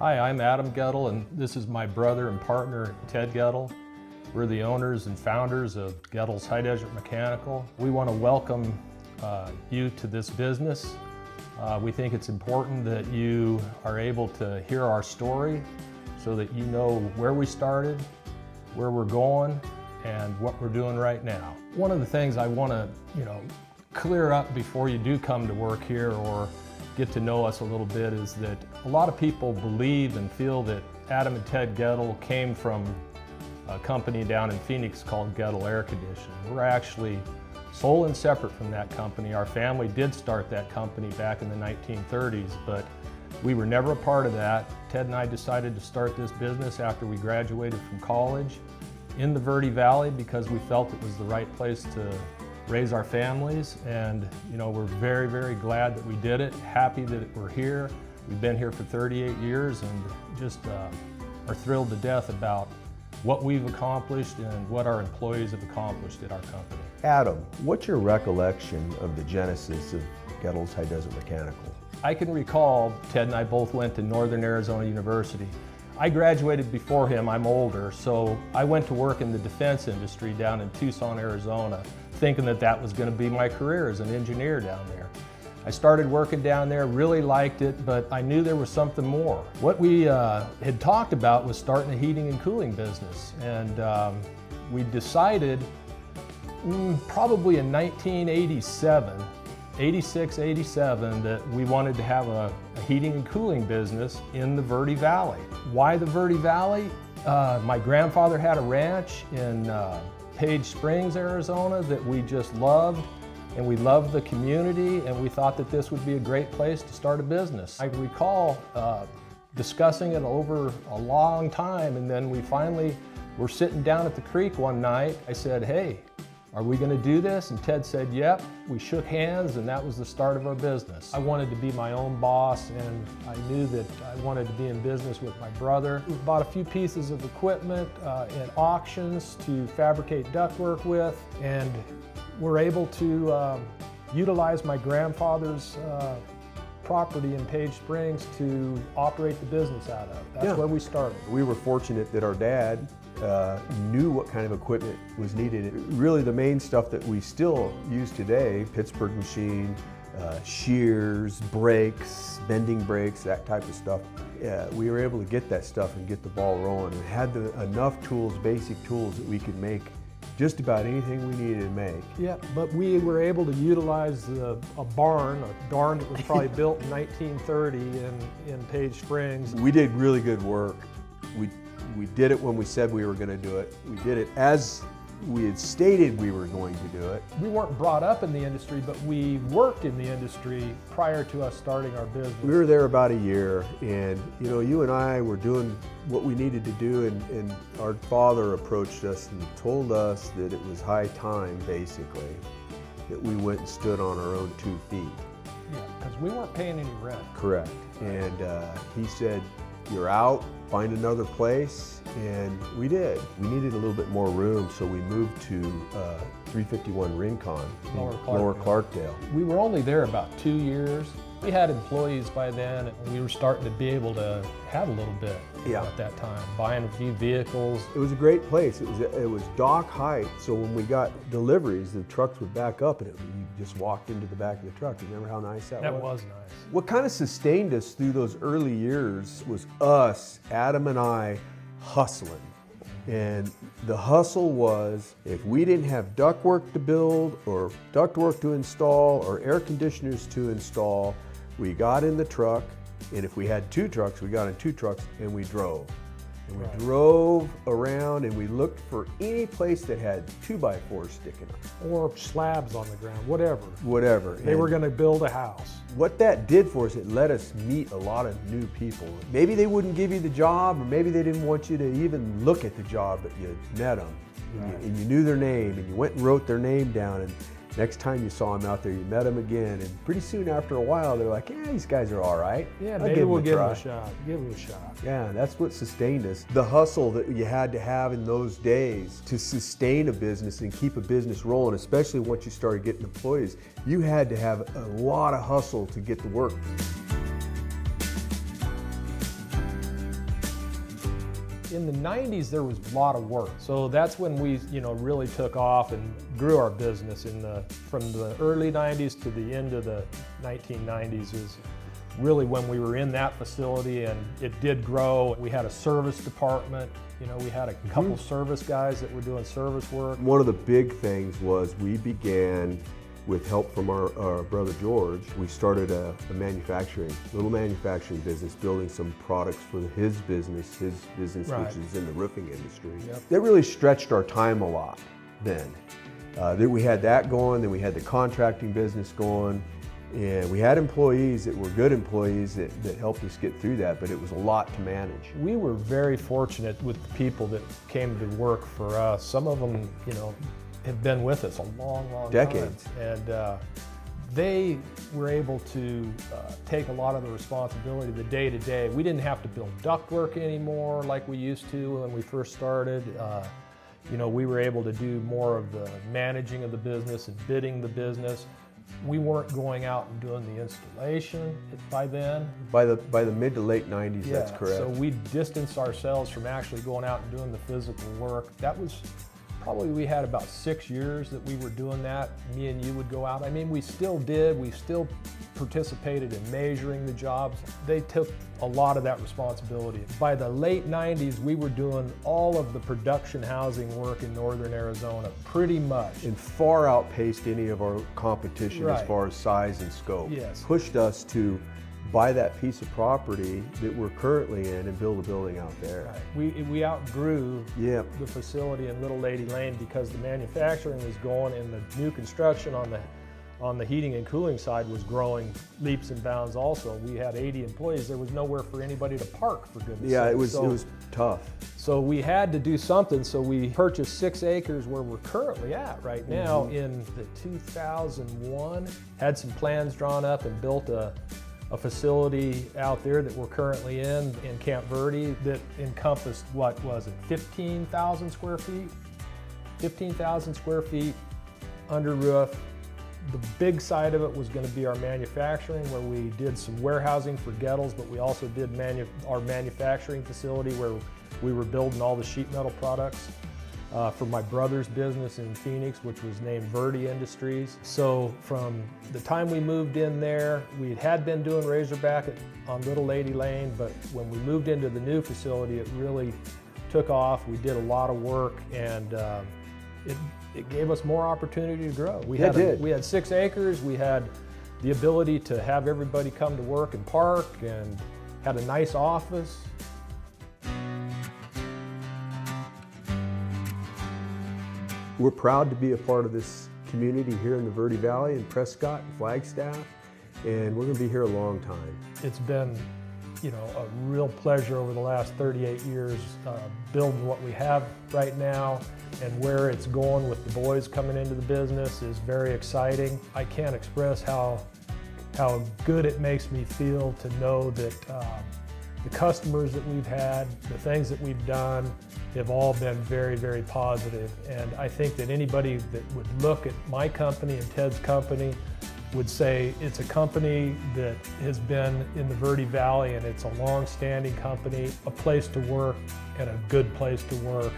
Hi, I'm Adam Goettl, and this is my brother and partner, Ted Goettl. We're the owners and founders of Goettl's High Desert Mechanical. We want to welcome you to this business. We think it's important that you are able to hear our story so that you know where we started, where we're going, and what we're doing right now. One of the things I want to, clear up before you do come to work here or get to know us a little bit is that a lot of people believe and feel that Adam and Ted Goettl came from a company down in Phoenix called Goettl Air Conditioning. We're actually sole and separate from that company. Our family did start that company back in the 1930s, but we were never a part of that. Ted and I decided to start this business after we graduated from college in the Verde Valley because we felt it was the right place to raise our families, and we're very, very glad that we did it, happy that we're here. We've been here for 38 years and just are thrilled to death about what we've accomplished and what our employees have accomplished at our company. Adam, what's your recollection of the genesis of Goettl's High Desert Mechanical? I can recall Ted and I both went to Northern Arizona University. I graduated before him, I'm older, so I went to work in the defense industry down in Tucson, Arizona, thinking that that was going to be my career as an engineer down there. I started working down there, really liked it, but I knew there was something more. What we had talked about was starting a heating and cooling business, and we decided probably in 1987, 86, 87, that we wanted to have a heating and cooling business in the Verde Valley. Why the Verde Valley? My grandfather had a ranch in Page Springs, Arizona that we just loved, and we loved the community, and we thought that this would be a great place to start a business. I recall discussing it over a long time, and then we finally were sitting down at the creek one night. I said, hey, are we going to do this? And Ted said, yep. We shook hands, and that was the start of our business. I wanted to be my own boss, and I knew that I wanted to be in business with my brother. We bought a few pieces of equipment at auctions to fabricate ductwork with, and we're able to utilize my grandfather's property in Page Springs to operate the business out of. That's where we started. We were fortunate that our dad knew what kind of equipment was needed. Really the main stuff that we still use today, Pittsburgh machine, shears, brakes, bending brakes, that type of stuff. We were able to get that stuff and get the ball rolling. We had enough tools, basic tools, that we could make just about anything we needed to make. Yeah, but we were able to utilize a barn that was probably built in 1930 in Page Springs. We did really good work. We did it when we said we were going to do it. We did it as we had stated we were going to do it. We weren't brought up in the industry, but we worked in the industry prior to us starting our business. We were there about a year, and you and I were doing what we needed to do, and our father approached us and told us that it was high time, basically, that we went and stood on our own 2 feet. Yeah, because we weren't paying any rent. Correct. And he said, you're out, find another place, and we did. We needed a little bit more room, so we moved to 351 Rincon, Lower Clarkdale. We were only there about 2 years. We had employees by then, and we were starting to be able to have a little bit at that time, buying a few vehicles. It was a great place. It was dock height, so when we got deliveries, the trucks would back up, and you just walked into the back of the truck. Remember how nice that was? That was nice. What kind of sustained us through those early years was us, Adam and I, hustling. And the hustle was, if we didn't have ductwork to build or ductwork to install or air conditioners to install, we got in the truck, and if we had 2 trucks, we got in 2 trucks and we drove. And we drove around and we looked for any place that had 2x4s sticking up. Or slabs on the ground, whatever. Whatever. They were going to build a house. What that did for us, it let us meet a lot of new people. Maybe they wouldn't give you the job, or maybe they didn't want you to even look at the job, but you met them. And you knew their name, and you went and wrote their name down, and next time you saw them out there, you met them again, and pretty soon after a while, they're like, yeah, these guys are all right. Yeah, maybe we'll give them a shot. Give them a shot. Yeah, that's what sustained us. The hustle that you had to have in those days to sustain a business and keep a business rolling, especially once you started getting employees, you had to have a lot of hustle to get the work. 90s there was a lot of work. So that's when we, really took off and grew our business from the early 90s to the end of the 1990s is really when we were in that facility, and it did grow. We had a service department. We had a couple service guys that were doing service work. One of the big things was we began, with help from our brother George, we started a little manufacturing business, building some products for his business, Right. which is in the roofing industry. Yep. That really stretched our time a lot then. Then we had that going, then we had the contracting business going, and we had employees that were good employees that helped us get through that, but it was a lot to manage. We were very fortunate with the people that came to work for us. Some of them, have been with us a long, long Decades. time. And they were able to take a lot of the responsibility, the day-to-day. We didn't have to build ductwork anymore like we used to when we first started. We were able to do more of the managing of the business and bidding the business. We weren't going out and doing the installation by then. By the mid to late 90s, that's correct. So we distanced ourselves from actually going out and doing the physical work. That was probably, we had about 6 years that we were doing that. Me and you would go out. I mean, we still did. We still participated in measuring the jobs. They took a lot of that responsibility. By the late 90s, we were doing all of the production housing work in northern Arizona, pretty much. And far outpaced any of our competition as Right. far as size and scope. Yes. Pushed us to buy that piece of property that we're currently in and build a building out there. Right. We outgrew Yep. the facility in Little Lady Lane because the manufacturing was going and the new construction on the heating and cooling side was growing leaps and bounds also. We had 80 employees. There was nowhere for anybody to park, for goodness Yeah, sake. it was tough. So we had to do something, so we purchased 6 acres where we're currently at right now in the 2001. Had some plans drawn up and built a facility out there that we're currently in Camp Verde that encompassed, what was it, 15,000 square feet? 15,000 square feet under roof. The big side of it was going to be our manufacturing, where we did some warehousing for Goettls, but we also did our manufacturing facility where we were building all the sheet metal products for my brother's business in Phoenix, which was named Verde Industries. So from the time we moved in there, we had been doing Razorback on Little Lady Lane, but when we moved into the new facility, it really took off. We did a lot of work, and it gave us more opportunity to grow. We had 6 acres. We had the ability to have everybody come to work and park, and had a nice office. We're proud to be a part of this community here in the Verde Valley in Prescott and Flagstaff, and we're going to be here a long time. It's been, a real pleasure over the last 38 years building what we have right now, and where it's going with the boys coming into the business is very exciting. I can't express how good it makes me feel to know that the customers that we've had, the things that we've done, have all been very, very positive. And I think that anybody that would look at my company and Ted's company would say it's a company that has been in the Verde Valley, and it's a long-standing company, a place to work and a good place to work,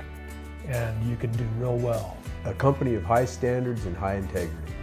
and you can do real well. A company of high standards and high integrity.